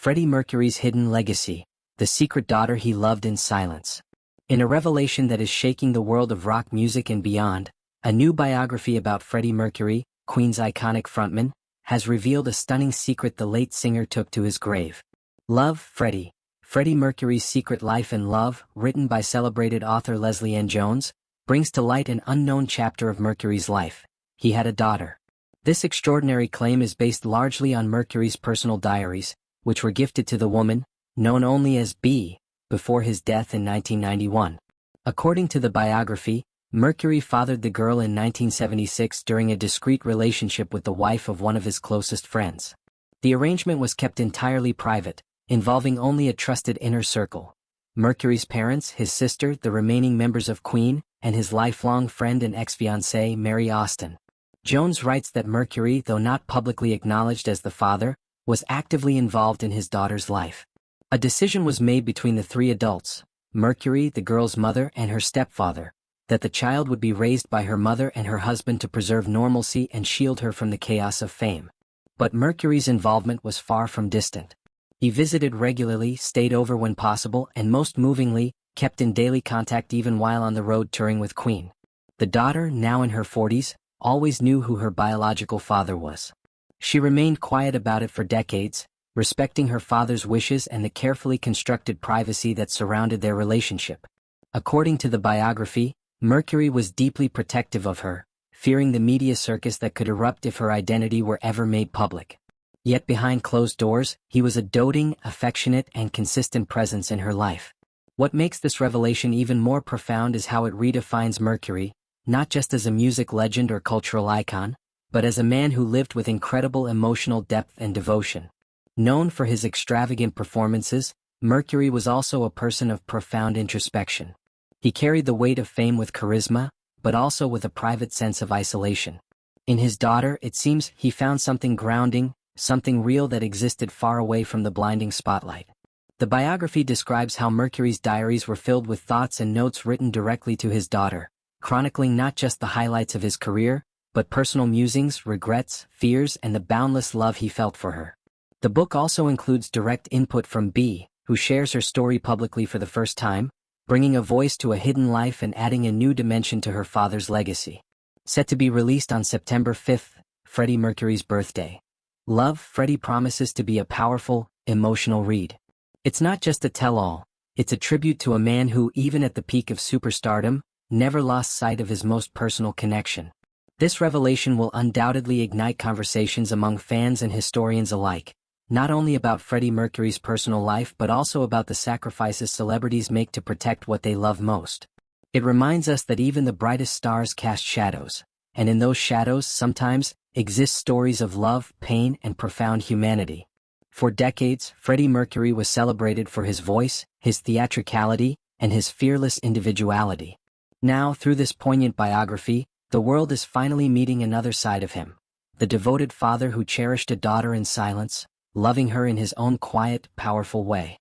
Freddie Mercury's hidden legacy, the secret daughter he loved in silence. In a revelation that is shaking the world of rock music and beyond, a new biography about Freddie Mercury, Queen's iconic frontman, has revealed a stunning secret the late singer took to his grave. Love, Freddie. Freddie Mercury's Secret Life and Love, written by celebrated author Lesley-Ann Jones, brings to light an unknown chapter of Mercury's life. He had a daughter. This extraordinary claim is based largely on Mercury's personal diaries, which were gifted to the woman, known only as B, before his death in 1991. According to the biography, Mercury fathered the girl in 1976 during a discreet relationship with the wife of one of his closest friends. The arrangement was kept entirely private, involving only a trusted inner circle: Mercury's parents, his sister, the remaining members of Queen, and his lifelong friend and ex-fiancée Mary Austin. Jones writes that Mercury, though not publicly acknowledged as the father, was actively involved in his daughter's life. A decision was made between the three adults, Mercury, the girl's mother, and her stepfather, that the child would be raised by her mother and her husband to preserve normalcy and shield her from the chaos of fame. But Mercury's involvement was far from distant. He visited regularly, stayed over when possible, and most movingly, kept in daily contact even while on the road touring with Queen. The daughter, now in her 40s, always knew who her biological father was. She remained quiet about it for decades, respecting her father's wishes and the carefully constructed privacy that surrounded their relationship. According to the biography, Mercury was deeply protective of her, fearing the media circus that could erupt if her identity were ever made public. Yet behind closed doors, he was a doting, affectionate, and consistent presence in her life. What makes this revelation even more profound is how it redefines Mercury, not just as a music legend or cultural icon, but as a man who lived with incredible emotional depth and devotion. Known for his extravagant performances, Mercury was also a person of profound introspection. He carried the weight of fame with charisma, but also with a private sense of isolation. In his daughter, it seems he found something grounding, something real that existed far away from the blinding spotlight. The biography describes how Mercury's diaries were filled with thoughts and notes written directly to his daughter, chronicling not just the highlights of his career, but personal musings, regrets, fears, and the boundless love he felt for her. The book also includes direct input from B, who shares her story publicly for the first time, bringing a voice to a hidden life and adding a new dimension to her father's legacy. Set to be released on September 5th, Freddie Mercury's birthday. Love, Freddie promises to be a powerful, emotional read. It's not just a tell-all, it's a tribute to a man who, even at the peak of superstardom, never lost sight of his most personal connection. This revelation will undoubtedly ignite conversations among fans and historians alike, not only about Freddie Mercury's personal life but also about the sacrifices celebrities make to protect what they love most. It reminds us that even the brightest stars cast shadows, and in those shadows sometimes exist stories of love, pain, and profound humanity. For decades, Freddie Mercury was celebrated for his voice, his theatricality, and his fearless individuality. Now, through this poignant biography, the world is finally meeting another side of him, the devoted father who cherished a daughter in silence, loving her in his own quiet, powerful way.